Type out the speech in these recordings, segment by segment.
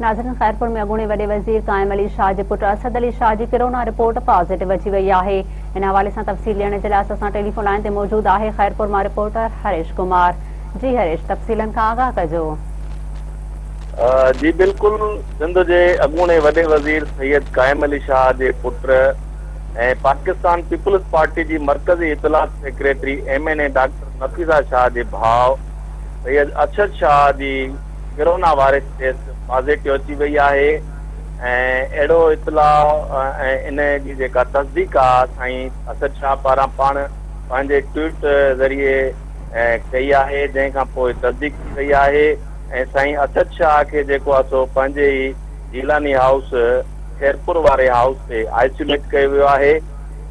नाज़रीन, खैरपुर में अॻूणे वॾे वज़ीर काइम अली शाह जे पुट असद अली शाह जी कोरोना रिपोर्ट पॉजिटिव अची वई आहे। इन हवाले सां तफ़सील ॾियण जे लाइ असां टेलीफोन लाइन ते मौजूद आहे खैरपुर मां रिपोर्टर हरेश कुमार। जी हरेश, तफ़सीलन खां आगाह कजो। जी बिल्कुल, सिंध जे अॻूणे वॾे वज़ीर सैयद काइम अली शाह जे पुट ऐं पाकिस्तान पीपल्स पार्टी जी मरकज़ी इतलात secretary MNA doctor Nafisa Shah जे भाउ सैयद अरशद शाह जी कोरोना वायरस टेस्ट पॉजिटिव अची वई आहे ऐं अहिड़ो इतलाउ ऐं इन जी जेका तस्दीक आहे साईं अरशद शाह पारां पाण पंहिंजे ट्वीट ज़रिए कई आहे, जंहिं खां पोइ तस्दीक थी वई आहे ऐं साईं अरशद शाह खे जेको आहे सो पंहिंजे ई जीलानी हाउस खैरपुर वारे हाउस ते आइसोलेट कयो वियो आहे।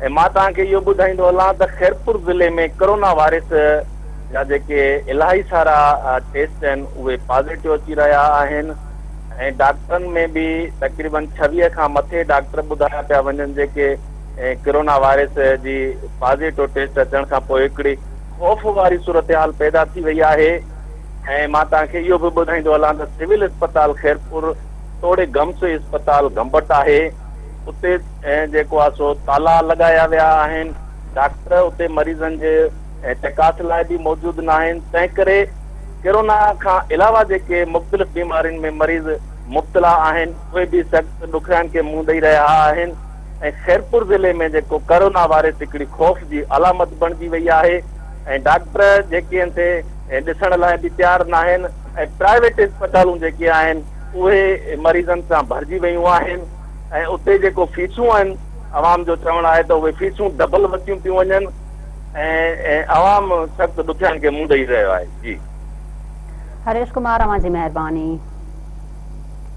ऐं मां तव्हांखे इहो ॿुधाईंदो हलां त खैरपुर ज़िले में कोरोना वायरस जा जेके इलाही सारा टेस्ट आहिनि उहे पॉजिटिव अची रहिया आहिनि ऐं डॉक्टरनि में बि तक़रीबन 26 खां मथे डॉक्टर ॿुधाया पिया वञनि जेके कोरोना वायरस जी पॉजिटिव टेस्ट अचण खां पोइ हिकिड़ी ख़ौफ़ वारी सूरत हाल पैदा थी वई आहे। ऐं मां तव्हांखे इहो बि ॿुधाईंदो हलां त सिविल अस्पताल खैरपुर तोड़े गम्स अस्पताल गंबट आहे, उते जेको आहे सो ताला लॻाया विया आहिनि। डॉक्टर उते मरीज़नि जे चकास लाइ बि मौजूदु न आहिनि। तंहिं करे कोरोना खां अलावा जेके मुख़्तलिफ़ बीमारियुनि में मरीज़ मुब्तला आहिनि उहे बि सख़्तु ॾुखियाईनि खे मुंहुं ॾेई रहिया आहिनि ऐं खैरपुर ज़िले में जेको कोरोना वायरस हिकिड़ी ख़ौफ़ जी अलामत बणिजी वई आहे ऐं डॉक्टर जेके आहिनि ॾिसण लाइ बि तयारु न आहिनि ऐं प्राइवेट अस्पतालूं जेके आहिनि उहे मरीज़नि सां भरिजी वियूं आहिनि ऐं उते जेको फीसूं आहिनि आवाम जो चवणु आहे त उहे फीसूं डबल वधियूं थियूं वञनि ऐं आवाम सख़्तु ॾुखियाईनि खे मुंहुं ॾेई रहियो आहे। जी हरेश कुमार, अवां जी महिरबानी।